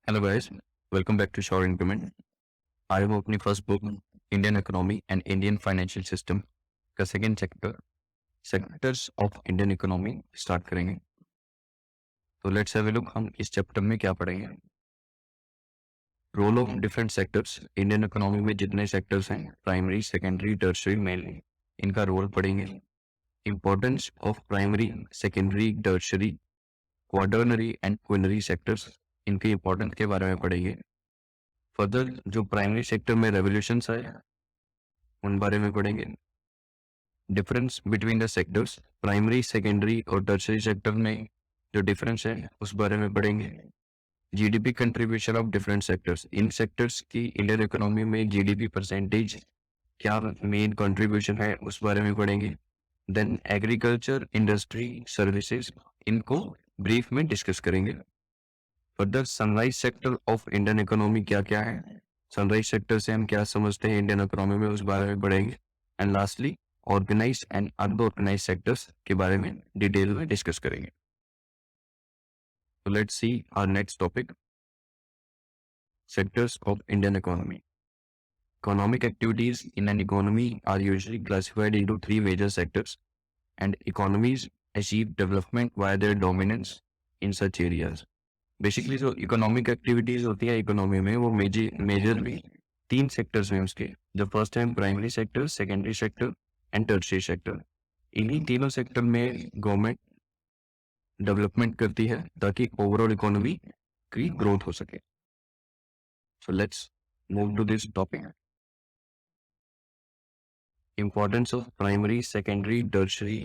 Hello guys, welcome back to sure increment. आज हम अपनी first book Indian economy and Indian financial system का second chapter sectors of Indian economy start करेंगे। तो let's have a look, हम इस chapter में क्या पढ़ेंगे। Role of different sectors, Indian economy में जितने सेक्टर्स हैं, प्राइमरी, सेकेंडरी, टर्शियरी, मेनली, इनका रोल पढ़ेंगे। Importance of primary, secondary, tertiary, quaternary and quinary sectors, इनके इंपॉर्टेंस के बारे में पढ़ेंगे। फर्दर जो प्राइमरी सेक्टर में रेवोल्यूशंस आए उन बारे में पढ़ेंगे। Difference between the sectors, primary, secondary और टर्शियरी सेक्टर में जो डिफरेंस है उस बारे में पढ़ेंगे। GDP contribution of different sectors, in sectors की इंडियन इकोनॉमी में जीडीपी परसेंटेज क्या मेन कंट्रीब्यूशन है उस बारे में पढ़ेंगे। देन एग्रीकल्चर, इंडस्ट्री, सर्विसेज, इनको ब्रीफ में डिस्कस करेंगे। Further sunrise sector of Indian economy क्या क्या है, सनराइज सेक्टर से हम क्या समझते हैं इंडियन इकोनॉमी में, उस बारे में पढ़ेंगे। And lastly organise and unorganise sectors के बारे में डिटेल में डिस्कस करेंगे। तो let's see our next topic, sectors of Indian economy. Economic activities in an economy are usually classified into three major sectors, and economies achieve development via their dominance in such areas. Basically जो economic activities होती है economy में, वो majorly तीन sectors हैं उसके। जो first है primary sector, secondary sector and tertiary sector. इन्हीं तीनों सेक्टर में गवर्नमेंट डेवलपमेंट करती है ताकि ओवरऑल इकोनॉमी की ग्रोथ हो सके। So let's move to this topic, importance of primary, secondary, tertiary,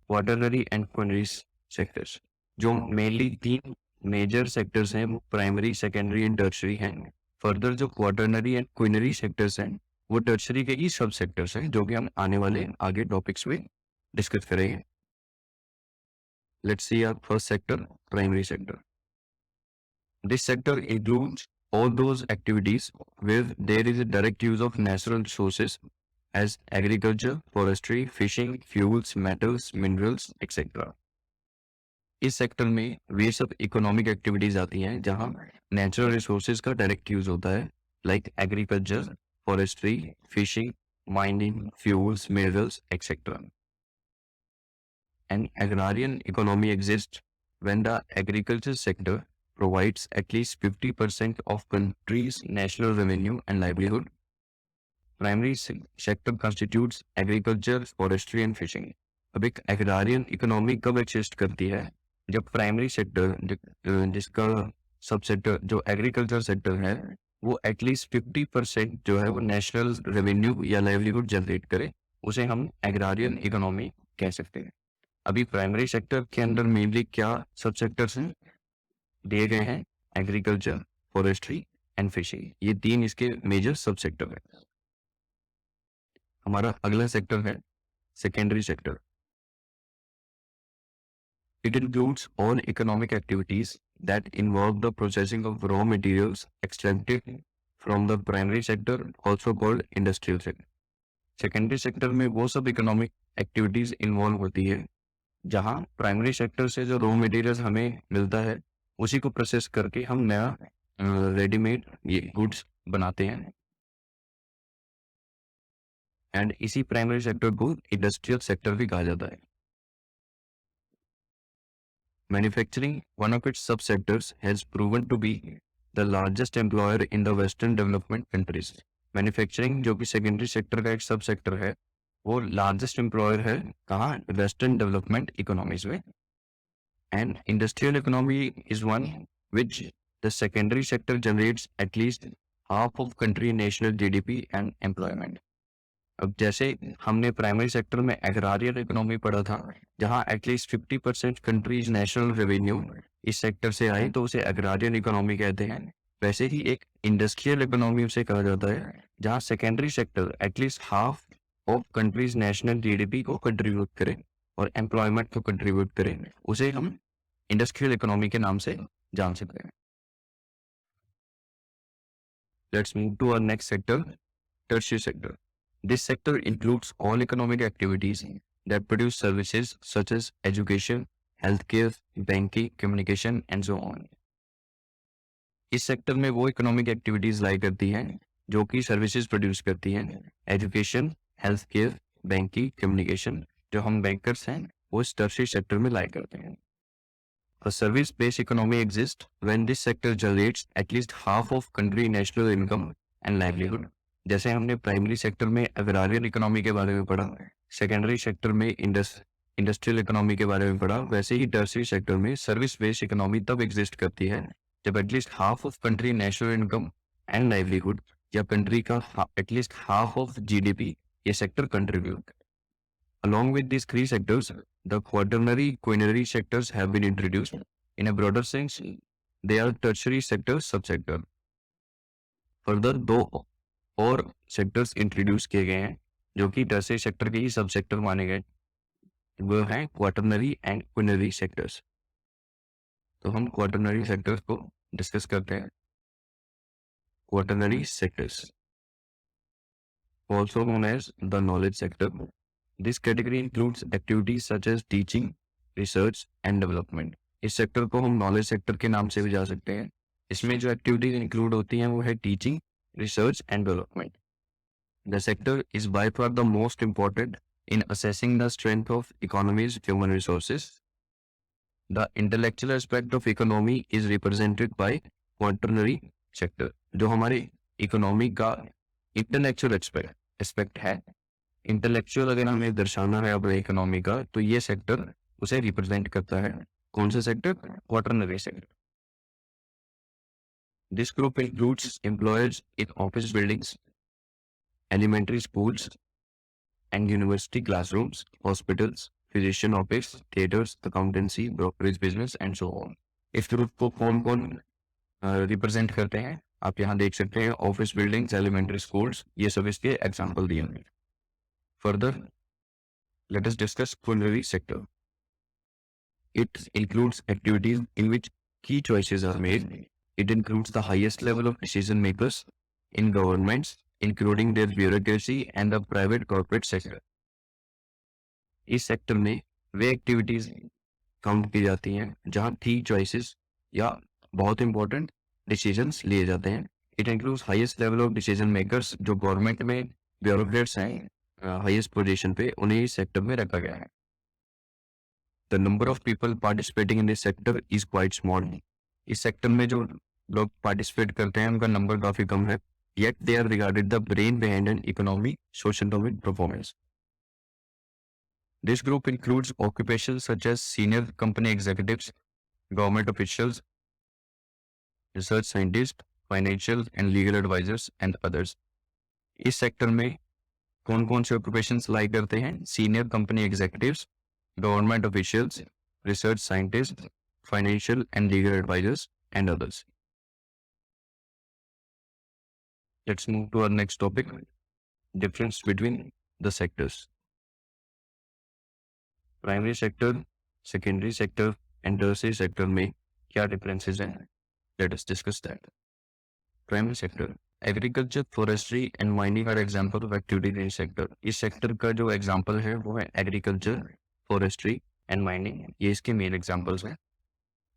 quaternary and quinary sectors. जो मेनली तीन मेजर सेक्टर्स हैं वो प्राइमरी, सेकेंडरी एंड टर्शियरी हैं। फर्दर जो क्वाटरनरी एंड क्विनरी सेक्टर्स हैं वो टर्शियरी के ही सब सेक्टर्स हैं, जो कि हम आने वाले आगे टॉपिक्स में डिस्कस करेंगे। Let's see our first sector, primary sector. This sector includes all those activities where there is a direct use of natural resources as agriculture, forestry, fishing, fuels, metals, minerals, etc. इस sector में वे सब economic activities आती हैं जहां natural resources का direct use होता है, like agriculture, forestry, fishing, mining, fuels, minerals, etcetera. An agrarian economy exists when the agriculture sector provides at least 50% of country's national revenue and livelihood. Primary sector constitutes agriculture, forestry and fishing. अब एक एग्रारियन economy कब exist करती है, जब primary sector जिसका सब sector जो agriculture sector है वो एटलीस्ट 50% जो है वो नेशनल रेवेन्यू या लाइवलीहुड जनरेट करे, उसे हम एग्रारियन इकोनॉमी कह सकते हैं। अभी प्राइमरी सेक्टर के अंदर मेनली क्या सब सेक्टर्स हैं दिए गए हैं, एग्रीकल्चर, फॉरेस्ट्री एंड फिशिंग, ये तीन इसके मेजर सब सेक्टर है। हमारा अगला सेक्टर है secondary sector. It includes all economic activities that involve the processing of raw materials extracted from the primary sector, also called industrial sector. Secondary sector में वो सब इकोनॉमिक एक्टिविटीज इन्वॉल्व होती है जहां प्राइमरी सेक्टर से जो raw material हमें मिलता है उसी को प्रोसेस करके हम नया रेडीमेड ये गुड्स बनाते हैं, एंड इसी प्राइमरी सेक्टर को इंडस्ट्रियल सेक्टर भी कहा जाता है। Manufacturing, one of its sub sectors, has proven to be the largest employer in the western development countries. Manufacturing जो कि सेकेंडरी सेक्टर का एक सब सेक्टर है, वो लार्जेस्ट एम्प्लॉयर है कहाँ, वेस्टर्न डेवलपमेंट इकोनॉमीज में। And industrial economy is one which the secondary sector generates at least half of country national GDP and employment. अब जैसे हमने प्राइमरी सेक्टर में एग्रारियन इकोनॉमी पढ़ा था जहां एटलीस्ट 50% कंट्रीज नेशनल रेवेन्यू इस सेक्टर से आए तो उसे एग्रारियन इकोनॉमी कहते हैं। वैसे ही एक इंडस्ट्रियल इकोनॉमी उसे कहा जाता है जहां secondary sector at least half of countries national GDP को कंट्रीब्यूट करे और एम्प्लॉयमेंट को कंट्रीब्यूट करें, उसे हम इंडस्ट्रियल इकोनॉमी के नाम से जान सकते हैं। Let's move to our next sector, tertiary sector. This sector includes all economic activities that produce services such as education, health care, banking, communication and so on. इस सेक्टर में वो इकोनॉमिक एक्टिविटीज लाई करती हैं जो कि सर्विसेज प्रोड्यूस करती हैं, education, health care, banking, communication. जो हम बैंकर्स हैं वो इस टर्शियरी सेक्टर में लाई करते हैं। A service-based economy exists when this sector generates at least half of country national income and livelihood. जैसे हमने प्राइमरी सेक्टर में एग्रारियन इकोनॉमी के बारे में पढ़ा, सेकेंडरी सेक्टर में इंडस्ट्रियल इकोनॉमी के बारे में पढ़ा, वैसे ही टर्शियरी सेक्टर में सर्विस बेस्ड इकोनॉमी तब एग्जिस्ट करती है जब at least half of country national income and livelihood या कंट्री का एटलीस्ट हाफ ऑफ जीडीपी ये sector contribute. Along with these three sectors, the quaternary quinary sectors have been introduced. In a broader sense, they are tertiary sector subsector. Further, दो और sectors introduce किए गए हैं जो कि tertiary sector के ही सब सेक्टर माने गए, वो हैं क्वाटरनरी एंड क्विनरी सेक्टर्स। तो हम क्वाटरनरी सेक्टर्स को डिस्कस करते हैं। Quaternary sectors, also known as the knowledge sector. This category includes activities such as teaching, research and development. इस सेक्टर को हम नॉलेज सेक्टर के नाम से भी जा सकते हैं। इसमें जो एक्टिविटीज इंक्लूड होती हैं वो है teaching, research and development. The sector is by far the most important in assessing the strength of economy's human resources. The intellectual aspect of economy is represented by quaternary sector. जो हमारे economy का intellectual aspect है, intellectual अगर हमें दर्शाना है अपने economy का तो ये सेक्टर उसे रिप्रेजेंट करता है। कौन सा sector? Quaternary sector. This group includes employers in office buildings, elementary schools and university classrooms, hospitals, physician office, theaters, accountancy, brokerage business and so on. इस ग्रुप को कौन कौन रिप्रेजेंट करते हैं आप यहाँ देख सकते हैं। ऑफिस बिल्डिंग्स, एलिमेंट्री स्कूल्स, ये सब इसके एग्जाम्पल दिए हैं। Further let us discuss culinary sector. It includes activities in which key choices are made. It includes the highest level of decision makers in governments, including their bureaucracy and the private corporate sector. इस sector में वे activities count की जाती हैं जहां की choices या बहुत important decisions लिए जाते हैं। It includes highest level of decision makers, जो गवर्नमेंट में ब्यूरोक्रेट्स हैं हाईएस्ट पोजीशन पे, उन्हें इस सेक्टर में रखा गया है। The number of people participating in this sector is quite small. इस सेक्टर में जो लोग पार्टिसिपेट करते हैं उनका नंबर काफी कम है, yet they are regarded the brain behind an economic, socio-economic performance. This group includes occupations such as senior company executives, government officials, research scientists, financial and legal advisors and others. इस sector में कौन कौन से occupations लाई करते हैं? Senior company executives, government officials, research scientists, financial and legal advisors and others. Let's move to our next topic, difference between the sectors. Primary sector, secondary sector and tertiary sector में क्या differences हैं? Let us discuss that. Primary sector, agriculture, forestry and mining are example of activity in this sector. इस sector का जो example है वो है agriculture, forestry and mining. ये इसके main examples हैं.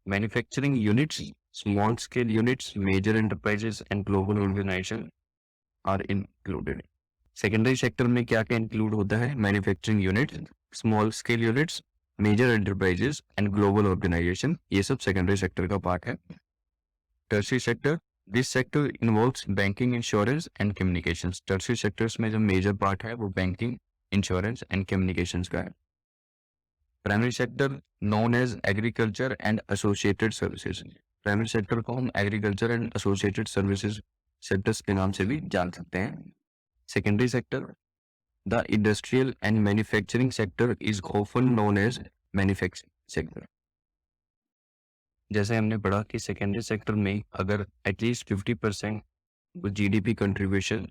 Manufacturing units, small scale units, major enterprises and global organizations are included. Secondary sector में क्या क्या इंक्लूड होता है? Manufacturing unit, small scale units, major enterprises and global organisation, ये सब सेकेंडरी सेक्टर का पार्ट है। Tertiary sector, this sector involves banking, insurance and communications. Tertiary sectors में जो मेजर पार्ट है वो बैंकिंग, इंश्योरेंस एंड कम्युनिकेशंस का है। Primary sector known as agriculture and associated services. Primary sector को हम agriculture and associated services sectors के नाम से भी जान सकते हैं। Secondary sector, the industrial and manufacturing sector is often known as manufacturing sector. जैसे हमने पढ़ा कि सेकेंडरी सेक्टर में अगर एटलीस्ट 50% जीडीपी कंट्रीब्यूशन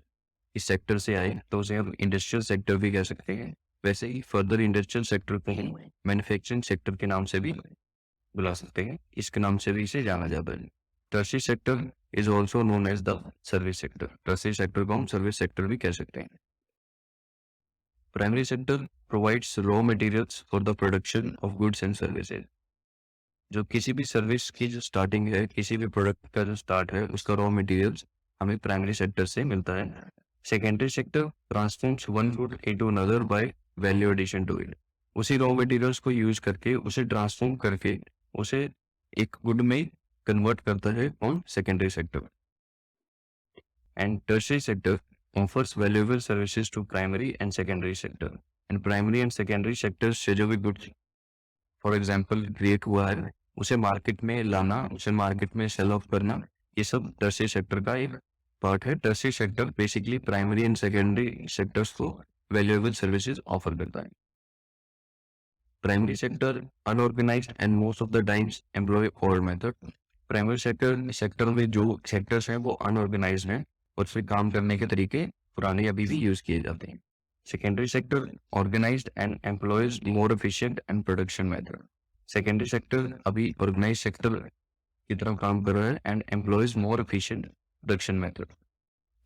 इस सेक्टर से आए तो उसे हम इंडस्ट्रियल सेक्टर भी कह सकते हैं। वैसे ही फर्दर इंडस्ट्रियल सेक्टर को हम मैन्युफैक्चरिंग सेक्टर के नाम से भी बुला सकते हैं, इसके नाम से भी इसे जाना जाता है। Tertiary sector is also known as the service sector. Tertiary sector को हम सर्विस सेक्टर भी कह सकते हैं। Primary sector provides raw materials for the production of goods and services. जो किसी भी सर्विस की जो स्टार्टिंग है, किसी भी प्रोडक्ट का जो स्टार्ट है, उसका रॉ मटेरियल्स हमें प्राइमरी सेक्टर से मिलता है। Secondary sector transforms one good into another by value addition to it. उसी रॉ मटेरियल्स को यूज करके, उसे ट्रांसफॉर्म करके, उसे एक गुड में कन्वर्ट करता है on secondary sector. And tertiary sector offers valuable services to primary and secondary sector. And primary and secondary sectors से जो भी गुड्स फॉर एग्जाम्पल क्रिएट हुआ है, उसे मार्केट में लाना, उसे मार्केट में सेल ऑफ करना, ये सब टर्शियरी सेक्टर का एक पार्ट है। Tertiary sector basically primary and secondary sectors को वैल्यूएबल सर्विसेज ऑफर करता है। Primary sector unorganised and most of the times employ old method. Primary sector में जो सेक्टर्स हैं वो अनऑर्गेनाइज्ड हैं और उसमें काम करने के तरीके पुराने अभी भी यूज किए जाते हैं। Secondary sector organised and employs more efficient and production method. Secondary sector अभी ऑर्गेनाइज सेक्टर की तरह काम कर रहा है and employs more efficient production method.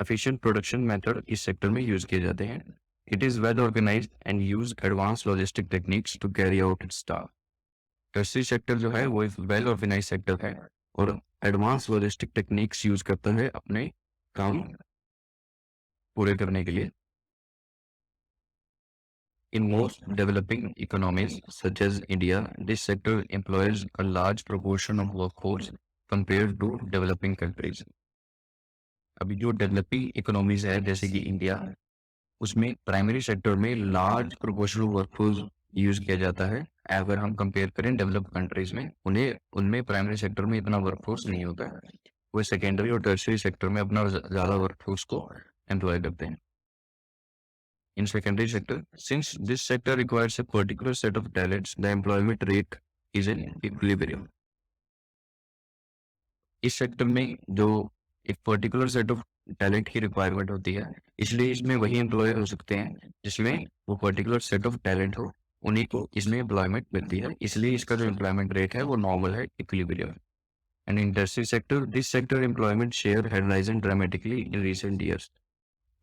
Efficient production method इस सेक्टर में यूज किए जाते हैं। It is well organised and use advance logistic techniques to carry out its task. Tertiary sector जो है वो एक वेल ऑर्गेनाइज सेक्टर है और एडवांस लॉजिस्टिक टेक्निक्स यूज करता है अपने काम पूरे करने के लिए। In most developing economies, such as India, this sector employs a large proportion of workforce compared to developing countries. अभी जो डेवलपिंग इकोनॉमीज है जैसे कि इंडिया, उसमें प्राइमरी सेक्टर में large proportion of workforce use किया जाता है। अगर हम कंपेयर करें डेवलप्ड कंट्रीज में, उनमें प्राइमरी सेक्टर में इतना वर्कफोर्स नहीं होता है। वो सेकेंडरी और टर्शियरी सेक्टर में अपना ज़्यादा वर्कफोर्स को एम्प्लॉय करते हैं। In secondary sector, since this sector requires a particular set of talents, the employment rate is in equilibrium. इस सेक्टर में जो एक पर्टिकुलर सेट ऑफ टैलेंट की रिक्वायरमेंट होती है, इसलिए इसमें वही एम्प्लॉय हो सकते हैं जिसमें वो पर्टिकुलर सेट ऑफ टैलेंट हो, उन्हीं को इसमें एम्प्लॉयमेंट मिलती है। इसलिए इसका जो एम्प्लॉयमेंट रेट है वो नॉर्मल है, equilibrium. And industry sector, this sector employment share has risen dramatically in recent years.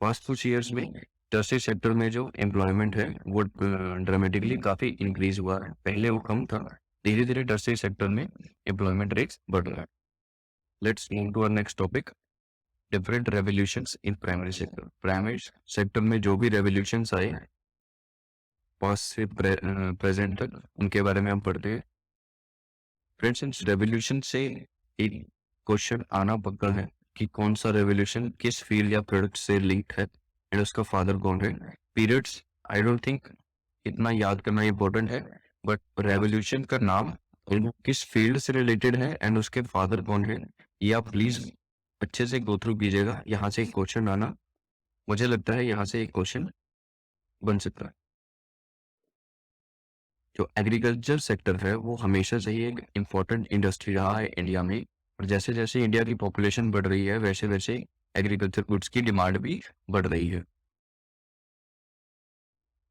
Past कुछ ईयर्स में टर्शियरी सेक्टर में जो एम्प्लॉयमेंट है वो ड्रामेटिकली काफी इंक्रीज हुआ है। पहले वो कम था, धीरे धीरे टर्शियरी सेक्टर में एम्प्लॉयमेंट रेट्स बढ़ रहा है। Let's move to our next topic, different revolutions in primary sector. Primary sector में जो भी रेवोल्यूशंस आए पास्ट से प्रेजेंट तक, उनके बारे में हम पढ़ते हैं। फ्रेंड्स, इस रेवोल्यूशन से एक क्वेश्चन आना पक्का है कि कौन सा रेवोल्यूशन किस फील्ड या प्रोडक्ट से लिंक्ड है एंड उसका फादर कौन है। पीरियड्स आई डोंट थिंक इतना याद करना इंपॉर्टेंट है, बट रेवोल्यूशन का नाम और वो किस फील्ड से रिलेटेड है एंड उसके फादर कौन है, ये आप प्लीज अच्छे से गो थ्रू कीजिएगा। यहाँ से एक क्वेश्चन आना, मुझे लगता है यहाँ से एक क्वेश्चन बन सकता है। जो एग्रीकल्चर सेक्टर है वो हमेशा से ही एक इम्पोर्टेंट इंडस्ट्री रहा है इंडिया में, और जैसे जैसे इंडिया की पॉपुलेशन बढ़ रही है वैसे वैसे एग्रीकल्चर गुड्स की डिमांड भी बढ़ रही है।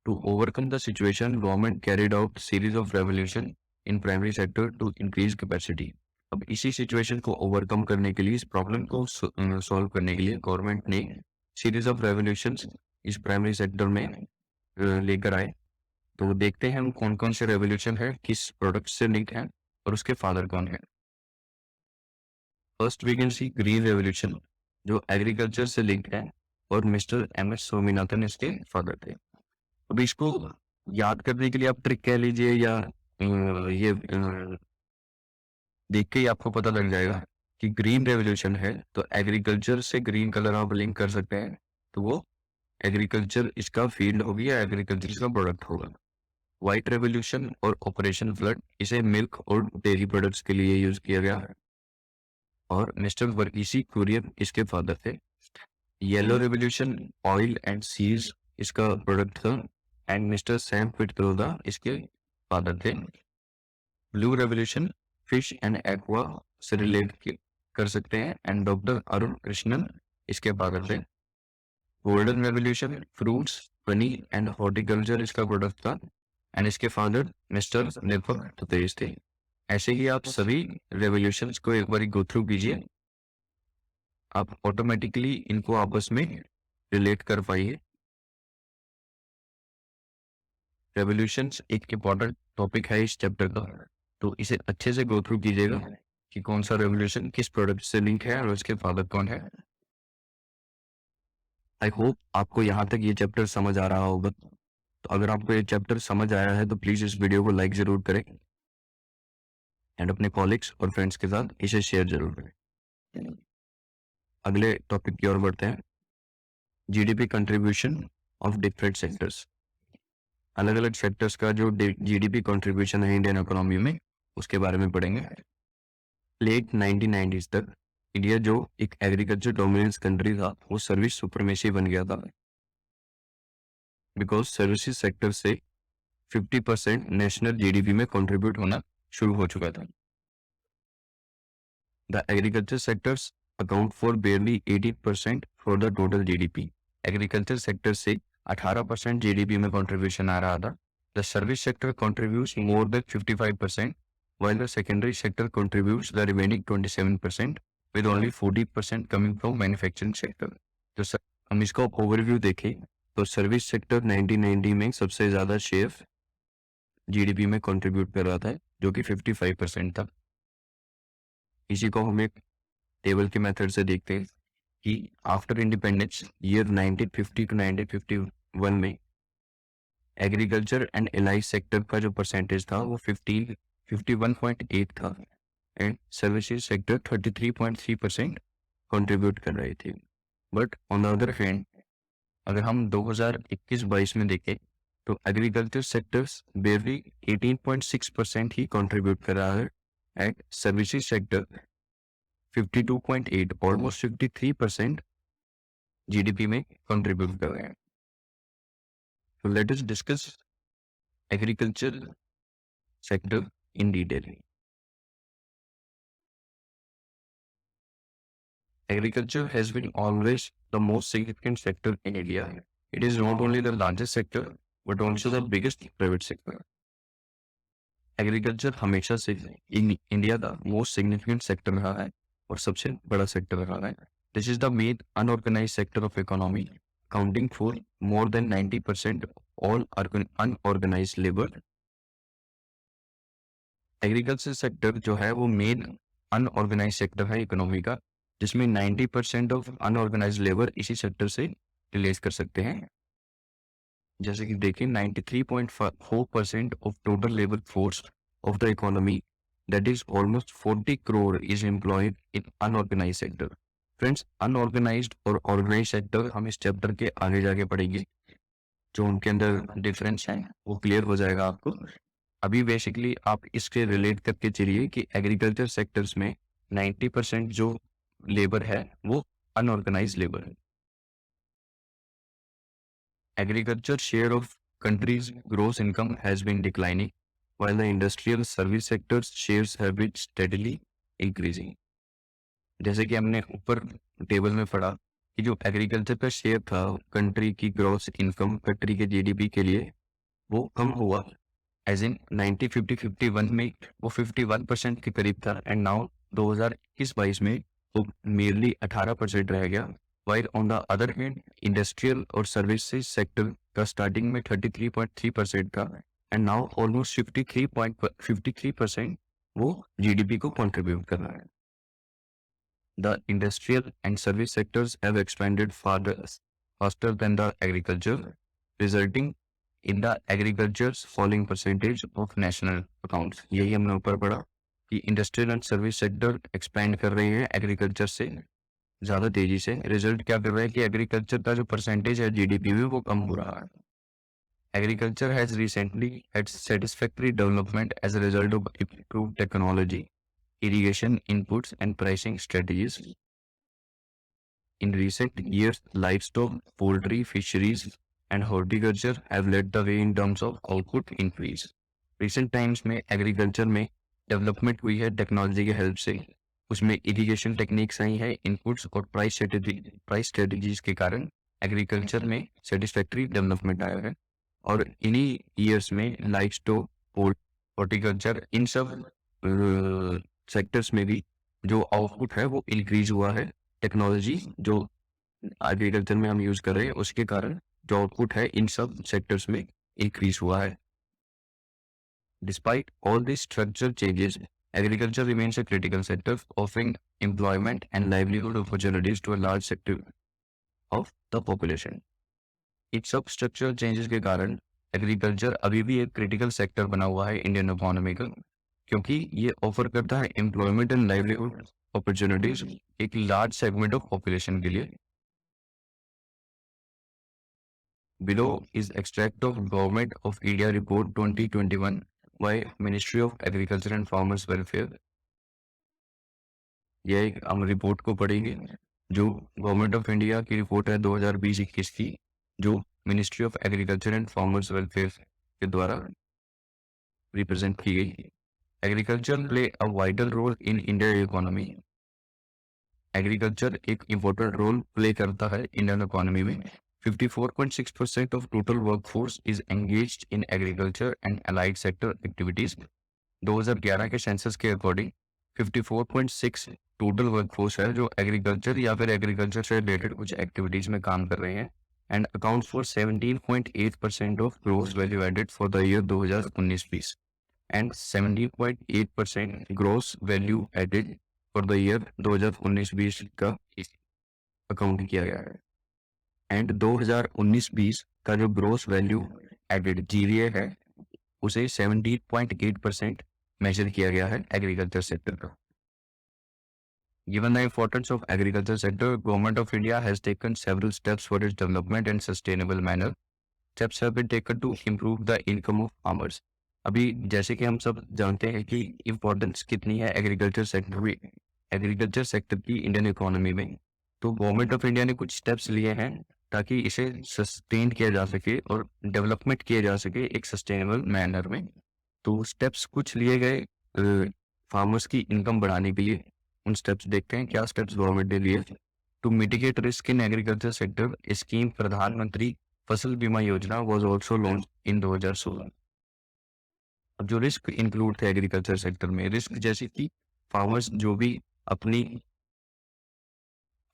To overcome the situation, government carried out series of revolution in primary sector to increase capacity. अब इसी सिचुएशन को ओवरकम करने के लिए, इस प्रॉब्लम को सॉल्व करने के लिए गवर्नमेंट ने सीरीज ऑफ रेवोल्यूशंस इस प्राइमरी सेक्टर में लेकर आए। तो देखते हैं हम कौन कौन से रेवोल्यूशन है, किस प्रोडक्ट से लिंक है और उसके फादर कौन है। First we can see green revolution, जो एग्रीकल्चर से लिंक है और मिस्टर एम एस स्वामीनाथन इसके फादर थे। अब इसको याद करने के लिए आप ट्रिक कह लीजिए या ये देख के ही आपको पता लग जाएगा कि ग्रीन रेवोल्यूशन है तो एग्रीकल्चर से ग्रीन कलर आप लिंक कर सकते हैं, तो वो एग्रीकल्चर इसका फील्ड होगी या एग्रीकल्चर इसका प्रोडक्ट होगा। व्हाइट रेवोल्यूशन और ऑपरेशन फ्लड, इसे मिल्क और डेयरी प्रोडक्ट्स के लिए यूज किया गया है और मिस्टर वर्गीसी कुरियन इसके फादर थे। येलो रेवोल्यूशन ऑयल एंड सीज इसका प्रोडक्ट था एंड मिस्टर सैम पिट्रोदा इसके फादर थे। Blue revolution fish and aqua से रिलेट कर सकते हैं एंड डॉक्टर अरुण कृष्णन इसके फादर थे। Golden revolution fruits, paneer and horticulture इसका प्रोडक्ट था एंड इसके फादर मिस्टर निर्भर तुतेज थे। ऐसे ही आप सभी रेवोल्यूशंस को एक बार गो थ्रू कीजिए, आप ऑटोमेटिकली इनको आपस में रिलेट कर पाइए। रेवोल्यूशंस एक इम्पॉर्टेंट टॉपिक है इस चैप्टर का, तो इसे अच्छे से गो थ्रू कीजिएगा कि कौन सा रेवोल्यूशन किस प्रोडक्ट से लिंक है और उसके फादर कौन है। आई होप आपको यहाँ तक ये चैप्टर समझ आ रहा होगा। तो अगर आपको ये चैप्टर समझ आया है तो प्लीज़ इस वीडियो को लाइक ज़रूर करें एंड अपने कॉलीग्स और फ्रेंड्स के साथ इसे शेयर जरूर करें। अगले टॉपिक की ओर बढ़ते हैं, GDP contribution of different sectors. अलग अलग सेक्टर्स का जो जीडीपी कंट्रीब्यूशन है इंडियन इकोनॉमी में, उसके बारे में पढ़ेंगे। लेट 1990s तक इंडिया जो एक एग्रीकल्चर डोमिनेंस कंट्री था, वो सर्विस सुपरमेसी बन गया था, बिकॉज सर्विसेज सेक्टर से 50% नेशनल जीडीपी में कंट्रीब्यूट होना शुरू हो चुका था। The agriculture sectors account for barely 18% for the total GDP. Agriculture sector से 18% जीडीपी में कंट्रीब्यूशन आ रहा था। The service sector contributes more than 55%, while the secondary sector contributes the remaining 27%, with only 40% coming from manufacturing sector. तो हम इसका overview देखें तो service sector 1990 में सबसे ज़्यादा शेयर जीडीपी में कंट्रीब्यूट कर रहा था, जो कि 55% था। इसी को हम एक टेबल के मेथड से देखते हैं कि आफ्टर इंडिपेंडेंस ईयर 1950 टू 1951 में एग्रीकल्चर एंड एलाइड सेक्टर का जो परसेंटेज था वो 51.8 था एंड सर्विसेज सेक्टर 33.3% कंट्रीब्यूट कर रहे थे। But on the other hand अगर हम 2021-22 में देखें तो एग्रीकल्चर सेक्टर्स बेरली 18.6% ही कंट्रीब्यूट कर रहा है and services sector 52.8, almost 53% GDP में कंट्रीब्यूट कर रहे हैं। तो let us discuss agriculture sector in detail. Agriculture has been always the most significant sector in India. It is not only the largest sector but also the biggest private sector. Agriculture हमेशा से India का most significant sector रहा है और सबसे बड़ा sector रहा है। This is the main unorganise sector of economy, counting for more than 90% all unorganise labour. Agriculture sector जो है वो मेन अनऑर्गेनाइज सेक्टर है इकोनॉमी का, जिसमें 90% ऑफ अनऑर्गेनाइज लेबर इसी सेक्टर से रिलेट कर सकते हैं। जैसे कि देखिए 93.4% of total labour force of the economy, that is almost 40 crore is employed in unorganise sector. Friends, unorganised और ऑर्गेनाइज सेक्टर हम इस चैप्टर के आगे जाके पढ़ेंगे, जो उनके अंदर डिफरेंस है वो क्लियर हो जाएगा आपको। अभी बेसिकली आप इसके रिलेट करके चलिए कि एग्रीकल्चर सेक्टर्स में 90% जो लेबर है वो अनऑर्गेनाइज लेबर है। Agriculture share of country's gross income has been declining, while the industrial service sectors shares have been steadily increasing. जैसे कि हमने ऊपर टेबल में पढ़ा कि जो एग्रीकल्चर का शेयर था कंट्री की ग्रोस इनकम, कंट्री के जीडीपी के लिए, वो कम हुआ। एज इन 1950-51 में वो 51% के करीब था एंड नाउ 2021-22 में वो मेरली 18% रह गया। While on the other hand industrial और सर्विसेज सेक्टर का स्टार्टिंग में 33.3% था एंड नाउ ऑलमोस्ट 53% वो जीडीपी को कंट्रीब्यूट कर रहा है। The industrial and service sectors have expanded faster than the agriculture, resulting in the agricultures falling percentage of national accounts. यही हमने ऊपर पढ़ा कि industrial and service sector expand कर रहे हैं एग्रीकल्चर से ज़्यादा तेजी से। रिजल्ट क्या कर रहा है कि एग्रीकल्चर का जो परसेंटेज है जीडीपी में वो कम हो रहा है। Agriculture has recently had satisfactory development as a result of improved technology, irrigation inputs and pricing strategies. In recent years, livestock, poultry, fisheries and horticulture have led the way in terms of output increase. Recent times में agriculture में development हुई है technology के help से, उसमें irrigation techniques आई है, inputs और price strategies के कारण एग्रीकल्चर में सेटिस्फैक्टरी डेवलपमेंट आया है। और इन्हीं ईयर्स में लाइवस्टॉक, हॉर्टिकल्चर, इन सब सेक्टर्स में भी जो आउटपुट है वो इंक्रीज हुआ है। टेक्नोलॉजी जो एग्रीकल्चर में हम यूज कर रहे हैं उसके कारण जो आउटपुट है इन सब सेक्टर्स में इंक्रीज हुआ है। Despite all these structural changes, agriculture remains a critical sector, offering employment and livelihood opportunities to a large sector of the population. इन सब स्ट्रक्चरल चेंजेस के कारण एग्रीकल्चर अभी भी एक क्रिटिकल सेक्टर बना हुआ है इंडियन इकोनॉमी का, क्योंकि ये ऑफर करता है एम्प्लॉयमेंट एंड लाइवलीहुड अपॉर्चुनिटीज एक लार्ज सेगमेंट ऑफ पॉपुलेशन के लिए. Below is extract of Government of India Report 2021 by Ministry of Agriculture and Farmers Welfare. यह एक हम रिपोर्ट को पढ़ेंगे जो गवर्नमेंट ऑफ इंडिया की रिपोर्ट है 2020-21 की, जो ministry of agriculture and farmers welfare के द्वारा रिप्रेजेंट की गई. Agriculture play a vital role in Indian economy. Agriculture एक इम्पोर्टेंट रोल प्ले करता है इंडियन इकोनॉमी में. 54.6% of total workforce is engaged in agriculture and allied sector activities. 2011 के census के अकॉर्डिंग 54.6 टोटल वर्कफोर्स है जो एग्रीकल्चर या फिर एग्रीकल्चर से रिलेटेड कुछ एक्टिविटीज में काम कर रहे हैं, and accounts for 17.8% of gross value added for the year 2019-20 and 17.8% gross value added for the year 2019-20 का अकाउंट किया गया है. एंड 2019-20 का जो ग्रोस वैल्यू एडेड जीवीए है उसे 17.8% मेजर किया गया है एग्रीकल्चर सेक्टर का. Given the importance of agriculture sector, Government of India has taken several steps for its development and sustainable manner. Steps have been taken to improve the income of farmers. अभी जैसे कि हम सब जानते हैं कि importance कितनी है एग्रीकल्चर सेक्टर की इंडियन इकोनॉमी में, तो गवर्नमेंट ऑफ इंडिया ने कुछ स्टेप्स लिए हैं ताकि इसे सस्टेन किया जा सके और डेवलपमेंट किया जा सके एक सस्टेनेबल मैनर में. तो स्टेप्स कुछ लिए गए फार्मर्स की इनकम बढ़ाने के लिए. उन स्टेप्स देखते हैं क्या स्टेप्स गवर्नमेंट ने लिए. To mitigate risk in agriculture sector, scheme प्रधानमंत्री फसल बीमा योजना वाज आल्सो लॉन्च इन 2016. अब जो रिस्क इंक्लूड थे एग्रीकल्चर सेक्टर में, रिस्क जैसे कि फार्मर्स जो भी अपनी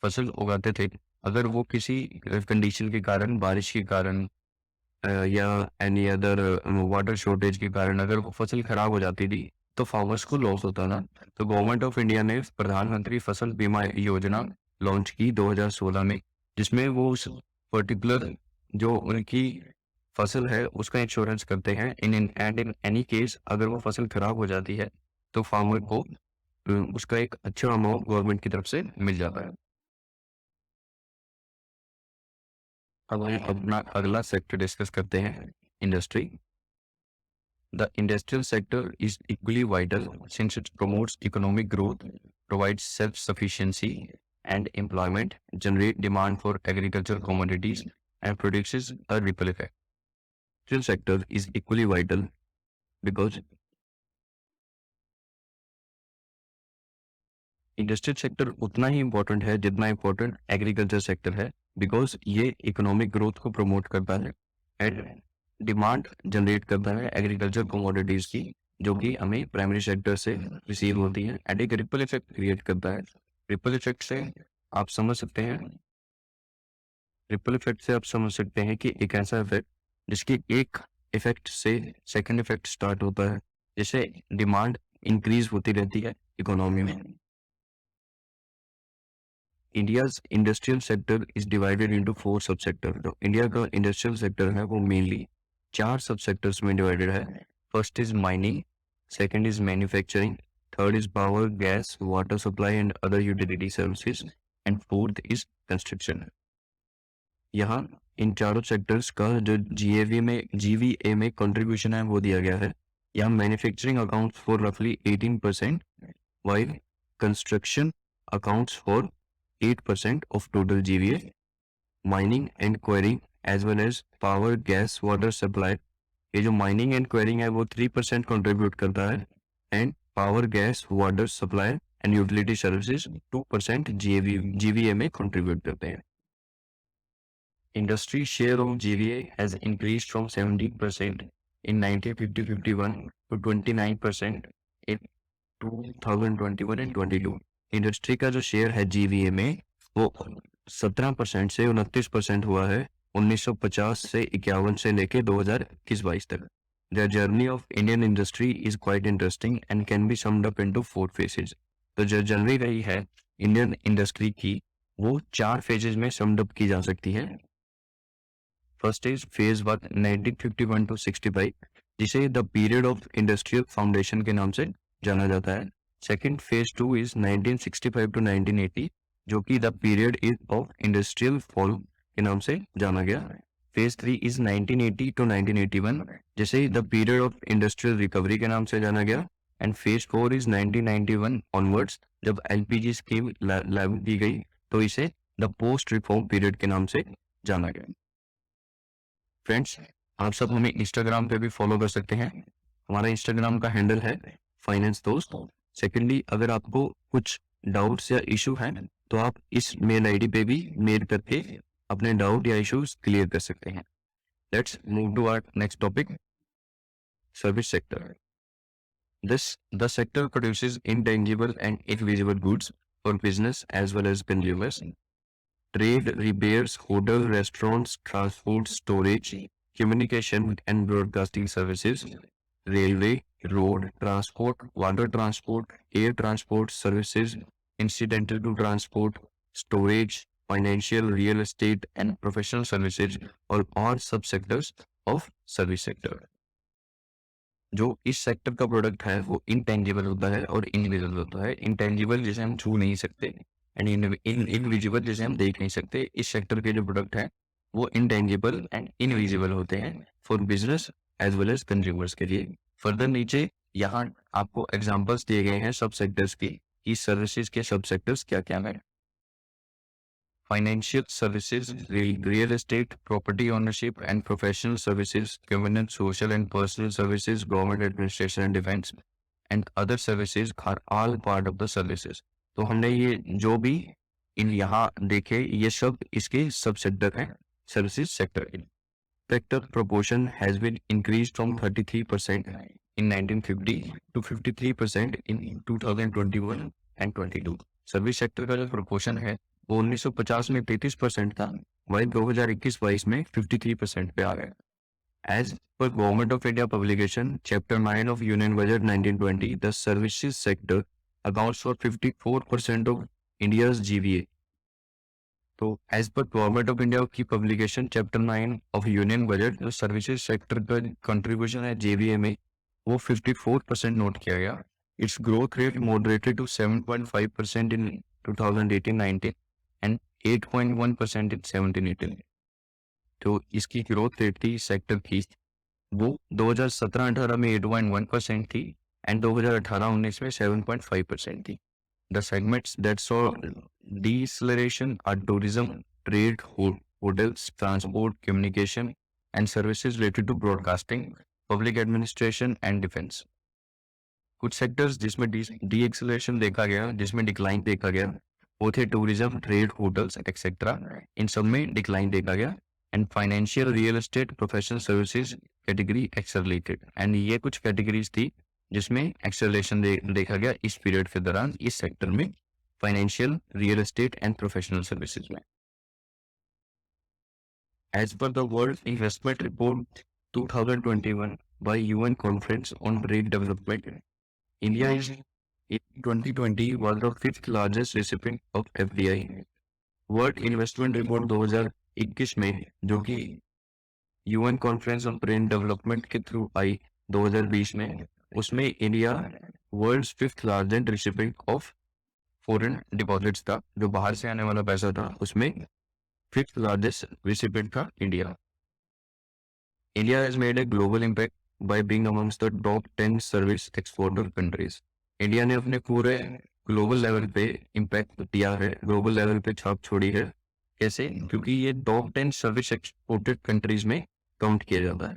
फसल उगाते थे, अगर वो किसी कंडीशन के कारण, बारिश के कारण या एनी अदर वाटर शॉर्टेज के कारण अगर वो फसल खराब हो जाती थी तो फार्मर्स को लॉस होता था. तो गवर्नमेंट ऑफ इंडिया ने प्रधानमंत्री फसल बीमा योजना लॉन्च की 2016 में, जिसमें वो उस पर्टिकुलर जो उनकी फसल है उसका इंश्योरेंस करते हैं. इन एनी केस अगर वो फसल खराब हो जाती है तो फार्मर को उसका एक अच्छा अमाउंट गवर्नमेंट की तरफ से मिल जाता है. अब हम अपना अगला सेक्टर डिस्कस करते हैं, industry. The industrial sector is equally vital since it promotes economic growth, provides self-sufficiency and employment, generate demand for agricultural commodities, and produces a ripple effect. Industrial sector is equally vital because industrial sector उतना ही important है जितना important agriculture sector है, because ये economic growth को promote करता है and demand generate करता है एग्रीकल्चर कमोडिटीज की, जो कि हमें प्राइमरी सेक्टर से रिसीव होती है, एंड एक रिपल इफेक्ट क्रिएट करता है. रिपल इफेक्ट से आप समझ सकते हैं कि एक ऐसा इफेक्ट जिसकी एक इफेक्ट से सेकंड इफेक्ट स्टार्ट होता है, जिससे डिमांड इंक्रीज होती रहती है इकोनॉमी में. India's industrial sector is divided into 4 सब सेक्टर. तो इंडिया का इंडस्ट्रियल सेक्टर है वो मेनली 4 सब सेक्टर्स में डिवाइडेड है. First is mining, second is manufacturing, third is power, gas, water supply and other utility services, and fourth is construction. यहाँ इन चारों सेक्टर्स का जो जीवीए में कंट्रीब्यूशन है वो दिया गया है. यहाँ मैन्युफैक्चरिंग अकाउंट्स फॉर रफली 18%, while construction accounts for 8% of total GVA. Mining and quarrying as well as power, gas, water supply, ये जो mining and quarrying है वो 3% contribute करता है, and power, gas, water supply and utility services 2% GVA में contribute करते हैं. Industry share of GVA has increased from 17% in 1950-51 to 29% in 2021 and 22. Industry का जो शेयर है जीवीए में वो 17% से 29% हुआ है 1950 से 51 से लेके 2021-22 तक. The journey of Indian industry is quite interesting and can be summed up into 4 phases. तो जो जर्नी रही है इंडियन इंडस्ट्री की वो 4 फेजेज में समड अप की जा सकती है. फर्स्ट इज फेज 1 1951 to 65 जिसे the period of industrial foundation के नाम से जाना जाता है. सेकंड फेज 2 इज 1965 to 1980 जो कि the period is of industrial fall के नाम से जाना गया. फेज 3 इज 1980 to 1981 जिसे the period of industrial recovery के नाम से जाना गया. एंड फेज 4 इज 1991 ऑनवर्ड्स जब एलपीजी स्कीम लागू की गई तो इसे द पोस्ट रिफॉर्म पीरियड के नाम से जाना गया. फ्रेंड्स, आप सब हमें इंस्टाग्राम पे भी फॉलो कर सकते हैं. हमारा इंस्टाग्राम का हैंडल है फाइनेंस दोस्त. सेकेंडली, अगर आपको कुछ डाउट्स या इशू है तो आप इस मेल आईडी पे भी मेल करके अपने डाउट या इश्यूज क्लियर कर सकते हैं. Let's move to our next topic, service sector. The sector produces intangible and invisible goods for business as well as consumers. Trade, repairs, hotel, restaurants, transport, storage, communication and broadcasting services, railway, road transport, water transport, air transport services, incidental to transport, storage, financial, real estate and professional services are subsectors of service sector. जो इस sector का product है वो intangible होता है और invisible होता है. इंटेंजिबल जिसे हम छू नहीं सकते एंड इनविजिबल जिसे हम देख नहीं सकते. इस सेक्टर के जो प्रोडक्ट है वो इंटेंजिबल एंड इनविजिबल होते हैं for business as well as consumers के लिए. फर्दर नीचे यहाँ आपको एग्जांपल्स दिए गए हैं सब सेक्टर्स की कि सर्विसेज के सब सेक्टर्स क्या क्या है. Financial services, real estate, property ownership and professional services, governance, social and personal services, government administration and defense, and other services are all part of the services. तो हमने ये जो भी इन यहाँ देखे ये सब इसके सब सेक्टर हैं सर्विसेज सेक्टर के. Sector proportion has been increased from 33% in 1950 to 53% in 2021 and 22. Service sector का जो प्रोपोर्शन है वो 1950 में 33% था, वही 2021-22 में 53% पे आ गया. As per Government of India publication, Chapter 9 of Union Budget 1920, the services sector accounts for 54% of India's GVA. तो as per government of India की publication chapter 9 of union budget जो सर्विसेज सेक्टर का कंट्रीब्यूशन है GVA में वो 54% note किया गया. Its growth rate moderated to 7.5% in 2018-19 and 8.1% in 17-18. तो इसकी ग्रोथ रेट थी सेक्टर की वो 2017-18 में 8.1% थी एंड 2018-19 में 7.5% थी. The segments that saw deceleration are tourism, trade, hotels, transport, communication, and services related to broadcasting, public administration, and defense. कुछ सेक्टर्स जिसमें डीएक्सेलरेशन देखा गया, जिसमें डिक्लाइन देखा गया, वो थे टूरिज्म, ट्रेड, होटल्स एक्सेट्रा. इन सब में डिक्लाइन देखा गया. And financial, real estate, professional services category accelerated. And ये कुछ कैटेगरीज थी जिसमें एक्सेलरेशन देखा गया इस पीरियड के दौरान इस सेक्टर में, financial, real estate and professional services में. As per the world investment report 2021 by UN conference on trade development, India is in 2020 was the 5th largest recipient of FDI. World investment report 2021 में जो कि UN conference on trade development के through आई 2020 में, उसमें India world's 5th largest recipient of foreign deposits था. जो बाहर से आने वाला पैसा था उसमें 5th लार्जेस्ट रिसिपिएंट था India. India has made a global impact by being amongst the top 10 service exporter countries. India ने अपने पूरे ग्लोबल लेवल पे इम्पैक्ट दिया है, ग्लोबल लेवल पे छाप छोड़ी है. कैसे? क्योंकि ये टॉप 10 सर्विस एक्सपोर्टेड कंट्रीज में काउंट किया जाता है.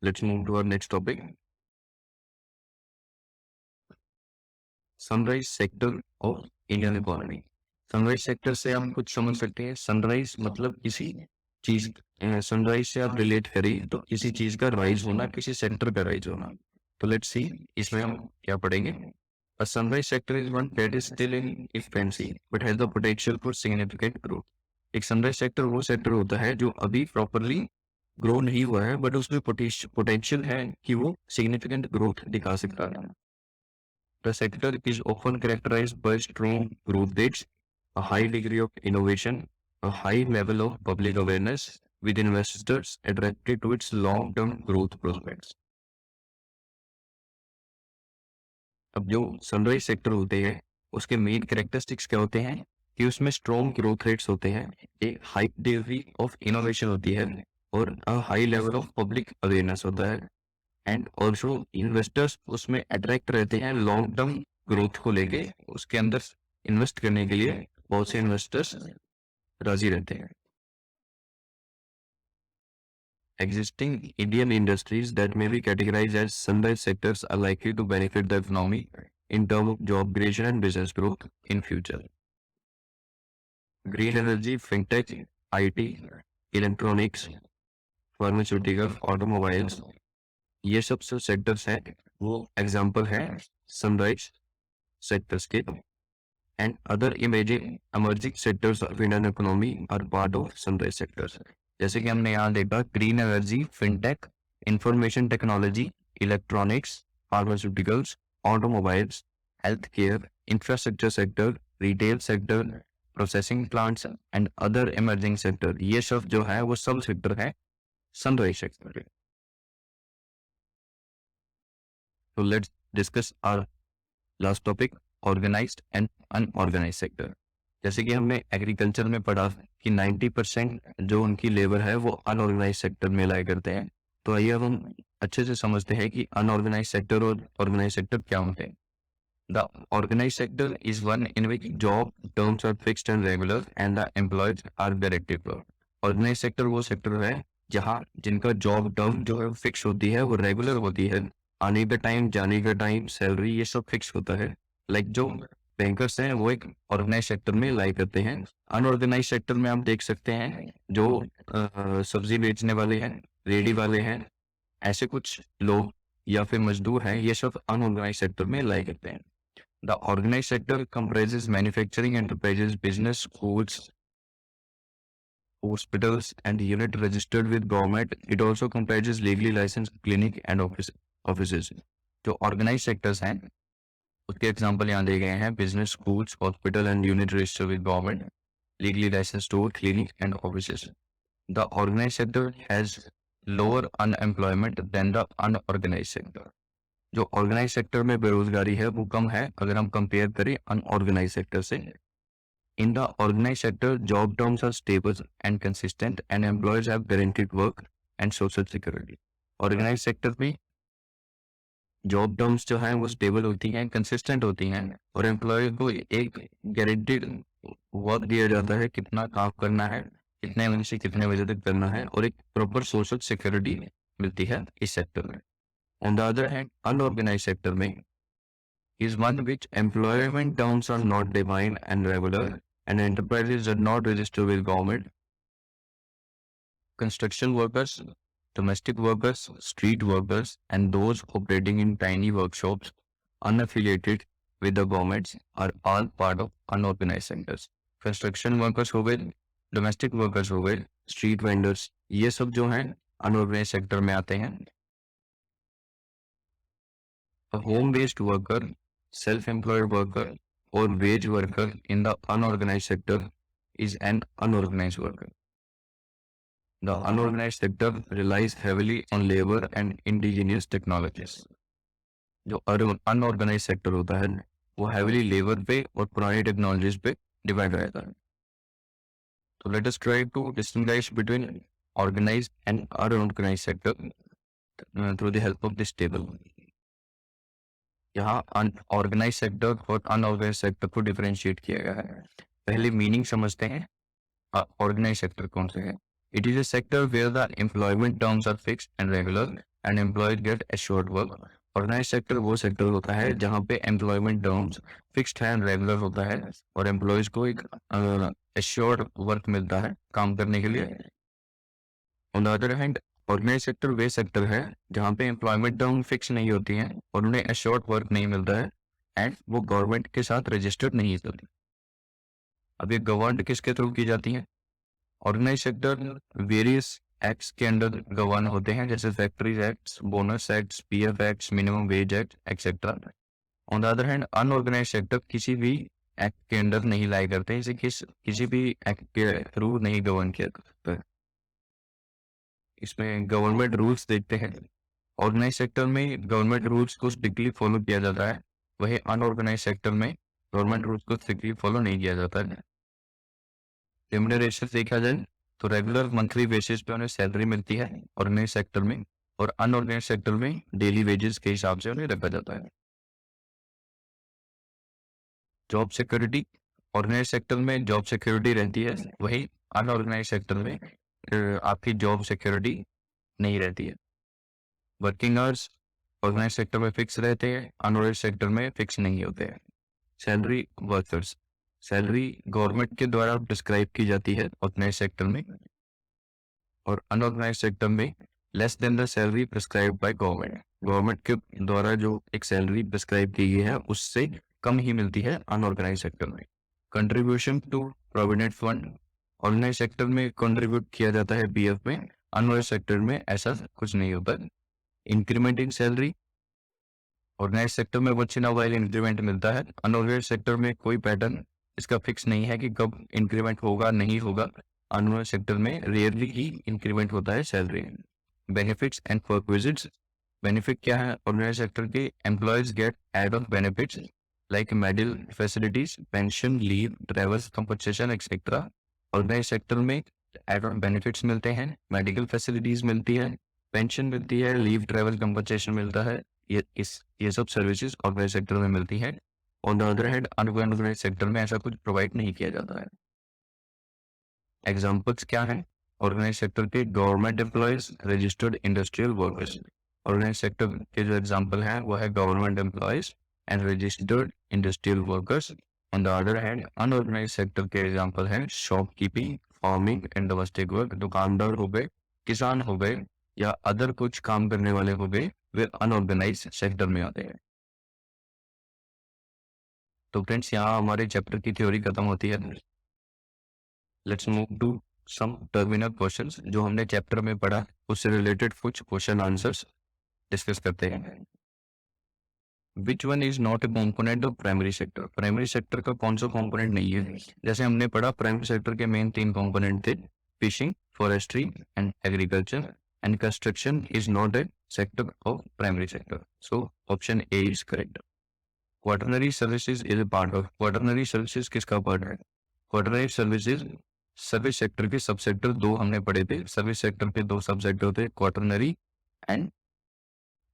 Let's move to our next topic. Sunrise sector of Indian economy. Sunrise sector से हम कुछ समझ सकते हैं. सनराइज मतलब किसी चीज, सनराइज से आप रिलेट करें तो किसी चीज का राइज होना, किसी सेक्टर का राइज होना. तो लेट्स सी इसमें हम क्या पढ़ेंगे. A sunrise sector is one that is still in infancy but has the potential for significant growth. एक सनराइज सेक्टर वो सेक्टर होता है जो अभी प्रॉपरली ग्रो नहीं हुआ है, बट उसमें पोटेंशियल है कि वो सिग्निफिकेंट ग्रोथ दिखा सकता है। The sector is often characterized by strong growth rates, a high degree of innovation, a high level of public awareness, with investors attracted to its long-term growth prospects. अब जो sunrise sector होते हैं उसके main characteristics क्या होते हैं कि उसमें स्ट्रॉन्ग ग्रोथ रेट्स होते हैं, एक हाई डिग्री ऑफ इनोवेशन होती है और high level of public awareness होता है, एंड ऑल्सो इन्वेस्टर्स उसमें अट्रैक्ट रहते हैं लॉन्ग टर्म ग्रोथ को लेके, उसके अंदर इन्वेस्ट करने के लिए बहुत से इन्वेस्टर्स राजी रहते हैं। Existing Indian industries that may be categorized as sunrise sectors are likely to benefit the economy in terms of job creation and business growth in future. Green energy, fintech, IT, electronics, pharmaceutical, automobiles, ये सब जो sectors हैं वो example है sunrise sectors के, and other emerging sectors of Indian economy are part of sunrise sectors. जैसे कि हमने यहाँ देखा green energy, fintech, information technology, electronics, pharmaceuticals, automobiles, health care, infrastructure sector, retail sector, processing plants and other emerging sector, ये सब जो है वो सब सेक्टर है सनराइज सेक्टर। तो let's discuss our last topic, organised and unorganised sector. जैसे कि हमने एग्रीकल्चर में पढ़ा कि 90% जो उनकी लेबर है वो अनऑर्गेनाइज्ड सेक्टर में लाया करते हैं। तो आइए अब हम अच्छे से समझते हैं कि अनऑर्गेनाइज्ड सेक्टर और ऑर्गेनाइज्ड सेक्टर क्या होते हैं। The organised sector is one in which job terms are fixed and regular and the employees are directive. Organised sector वो सेक्टर है जहाँ जिनका जॉब टर्म जो है फिक्स होती है, वो रेगुलर होती है, आने का टाइम, जाने का टाइम, सैलरी, ये सब फिक्स होता है। लाइक जो बैंकर्स हैं वो एक ऑर्गेनाइज सेक्टर में लाई करते हैं। अनऑर्गेनाइज सेक्टर में आप देख सकते हैं जो सब्जी बेचने वाले हैं, रेडी वाले हैं, ऐसे कुछ लोग या फिर मजदूर हैं, ये सब अनऑर्गेनाइज सेक्टर में लाई करते हैं। The organise sector comprises manufacturing enterprises, business, schools, hospitals and unit registered with government. It also comprises legally licensed clinic and offices. जो ऑर्गेनाइज सेक्टर्स हैं उसके एग्जाम्पल यहाँ दिए गए हैं, business, schools, hospital and unit registered with government, legally licence store, clinic and offices. The organise sector has lower unemployment than the unorganise sector. जो organise sector में बेरोजगारी है वो कम है अगर हम कंपेयर करें अनऑर्गेनाइज सेक्टर से। In the organise sector job terms are stable and consistent and employees have guaranteed work and social security. Organise sector में जॉब टर्म्स जो हैं वो स्टेबल होती हैं, कंसिस्टेंट होती हैं और एम्प्लॉय को एक गारंटीड वर्क दिया जाता है, कितना काम करना है, कितने बजे से कितने बजे तक करना है, और एक प्रॉपर सोशल सिक्योरिटी मिलती है इस सेक्टर में। On the other hand unorganise sector में is one which employment terms are not defined and regular and enterprises are not registered with government. Construction workers, domestic workers, street workers, and those operating in tiny workshops unaffiliated with the governments are all part of unorganized sectors. Construction workers हो गए, domestic workers हो गए, street vendors, ये सब जो हैं unorganized sector में आते हैं। A home-based worker, self-employed worker, or wage worker in the unorganized sector is an unorganized worker. The unorganized sector relies heavily on labor and indigenous technologies. जो unorganized sector होता है वो heavily labor पे और पुरानी technologies पे divide रहता है। So let us try to distinguish between organized and unorganized sector through the help of this table. यहाँ अनऑर्गेनाइज सेक्टर और अनऑर्गेनाइज सेक्टर को डिफरेंशिएट किया गया है। पहले मीनिंग समझते हैं ऑर्गेनाइज सेक्टर कौन से है। It is a sector where the employment terms are fixed and regular and employees get assured work. Organise sector वो सेक्टर होता है जहाँ पे एम्प्लॉयमेंट टर्म्स फिक्स्ड है एंड रेगुलर होता है और एम्प्लॉयज को एक एश्योर्ड वर्क मिलता है काम करने के लिए। On the other hand organise sector वे सेक्टर है जहाँ पे एम्प्लॉयमेंट टर्म फिक्स नहीं होती हैं और उन्हें एश्योर्ड वर्क नहीं मिलता है एंड वो गवर्नमेंट के साथ रजिस्टर्ड नहीं होती। अब ये गवर्नमेंट किसके थ्रू की जाती है? ऑर्गेनाइज सेक्टर वेरियस एक्ट्स के अंडर गवर्न होते हैं, जैसे factories acts, bonus acts, PF acts, minimum wage act etcetera. On the other hand unorganise sector किसी भी एक्ट के अंडर नहीं लाई करते हैं, इसे किसी भी एक्ट के थ्रू नहीं गवर्न किया जाता है। इसमें गवर्नमेंट रूल्स देखते हैं। ऑर्गेनाइज सेक्टर में गवर्नमेंट रूल्स को स्ट्रिक्टली फॉलो किया जाता है, वही अनऑर्गेनाइज सेक्टर में गवर्नमेंट रूल्स को स्ट्रिक्टली फॉलो नहीं किया जाता है। रेम्युनरेशन देखा जाए तो रेगुलर मंथली बेसिस पे उन्हें सैलरी मिलती है ऑर्गेनाइज सेक्टर में, और अनऑर्गेनाइज सेक्टर में डेली वेजेस के हिसाब से उन्हें रखा जाता है। जॉब सिक्योरिटी, ऑर्गेनाइज सेक्टर में जॉब सिक्योरिटी रहती है, वही अनऑर्गेनाइज सेक्टर में आपकी जॉब सिक्योरिटी नहीं रहती है। वर्किंग आवर्स ऑर्गेनाइज सेक्टर में फिक्स रहते हैं, अनऑर्गेनाइज सेक्टर में फिक्स नहीं होते हैं। सैलरी वर्कर्स, सैलरी गवर्नमेंट के द्वारा डिस्क्राइब की जाती है ऑर्गेनाइज सेक्टर में, और अनऑर्गेनाइज सेक्टर में less than the salary prescribe by government, government के द्वारा जो एक सैलरी प्रिस्क्राइब की गई है उससे कम ही मिलती है अनऑर्गेनाइज सेक्टर में। Contribution to provident fund, organise sector में कंट्रीब्यूट किया जाता है पीएफ में, अनऑर्गेनाइज सेक्टर में ऐसा कुछ नहीं होता। Increment in salary, organise sector में once in a while increment मिलता है, अनऑर्गेनाइज सेक्टर में कोई पैटर्न इसका फिक्स नहीं है कि कब इंक्रीमेंट होगा नहीं होगा, अनऑर्गेनाइज सेक्टर में रेयरली ही इंक्रीमेंट होता है salary. Benefits and perquisites, benefit क्या है ऑर्गेनाइज सेक्टर के, employees get add on benefits like medical facilities, pension, leave, travel compensation etcetera. Organise sector में एड ऑन बेनिफिट्स मिलते हैं, मेडिकल फैसिलिटीज मिलती है, पेंशन मिलती है, लीव ट्रैवल कंपनसेशन मिलता है, ये सब सर्विसेज ऑर्गेनाइज सेक्टर में मिलती है। On the other hand unorganise sector में ऐसा कुछ प्रोवाइड नहीं किया जाता है। एग्जाम्पल्स क्या हैं ऑर्गेनाइज सेक्टर के, government employees, registered industrial workers. Organise sector के जो एग्जाम्पल हैं वो है government employees and registered industrial workers. On the other hand unorganise sector के एग्जाम्पल हैं shopkeeping, farming and domestic work, दुकानदार हो गए, किसान हो गए, या अदर कुछ काम करने वाले हो गए, वे अनऑर्गेनाइज सेक्टर में आते हैं। तो फ्रेंड्स यहाँ हमारे चैप्टर की थ्योरी खत्म होती है। Let's move to some terminal questions, जो हमने चैप्टर में पढ़ा उससे रिलेटेड कुछ क्वेश्चन आंसर्स डिस्कस करते हैं। Which one is not a component of primary sector, primary sector का कौन सा कॉम्पोनेंट नहीं है। जैसे हमने पढ़ा प्राइमरी सेक्टर के मेन 3 कॉम्पोनेंट थे, fishing, forestry and agriculture, and construction is not a sector of primary sector. So option A is correct. Quaternary services is a part of, quaternary services किसका part है, quaternary services service sector के सब sector 2 हमने पढ़े थे, service sector के 2 sub sector थे, quaternary and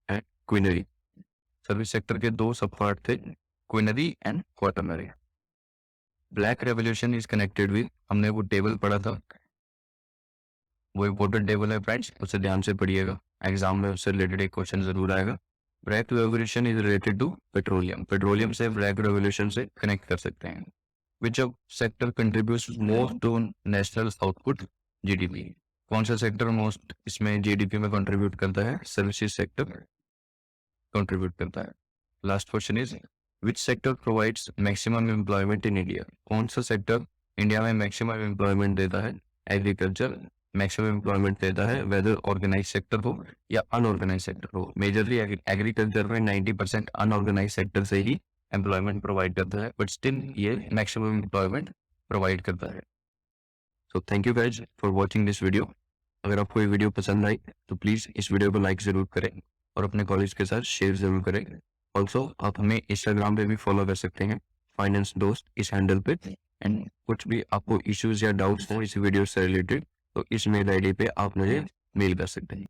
quinary. Service sector के 2 सब पार्ट थे, quinary and quaternary. Black revolution is connected with, हमने वो टेबल पढ़ा था, वो इंपॉर्टेंट टेबल है फ्रेंड्स, उसे ध्यान से पढ़िएगा, एग्जाम में उससे रिलेटेड एक क्वेश्चन जरूर आएगा। Black revolution is related to petroleum, petroleum से ब्लैक रेवोल्यूशन से कनेक्ट कर सकते हैं। Which of sector contributes most to national output, GDP, कौन सा सेक्टर मोस्ट इसमें जीडीपी में कंट्रीब्यूट करता है, सर्विसेज सेक्टर कंट्रीब्यूट करता है। Last question is which sector provides maximum employment in India, कौन सा सेक्टर इंडिया में मैक्सिमम एम्प्लॉयमेंट देता है, एग्रीकल्चर मैक्सिमम एम्प्लॉयमेंट देता है, वेदर ऑर्गेनाइज सेक्टर हो या अनऑर्गेनाइज सेक्टर हो। मेजरली एग्रीकल्चर में 90% अनऑर्गेनाइज सेक्टर से ही एम्प्लॉयमेंट प्रोवाइड करता है, बट स्टिल ये मैक्सिमम एम्प्लॉयमेंट प्रोवाइड करता है। So thank you guys for watching this video. अगर आपको ये वीडियो पसंद आई तो प्लीज़ इस वीडियो को लाइक ज़रूर करें और अपने कॉलेज के साथ शेयर ज़रूर करें। ऑल्सो आप हमें इंस्टाग्राम पे भी फॉलो कर सकते हैं, फाइनेंस दोस्त इस हैंडल पे, एंड कुछ भी आपको इश्यूज या डाउट्स हो इस वीडियो से रिलेटेड तो इस मेल आईडी पे आप मुझे मेल कर सकते हैं।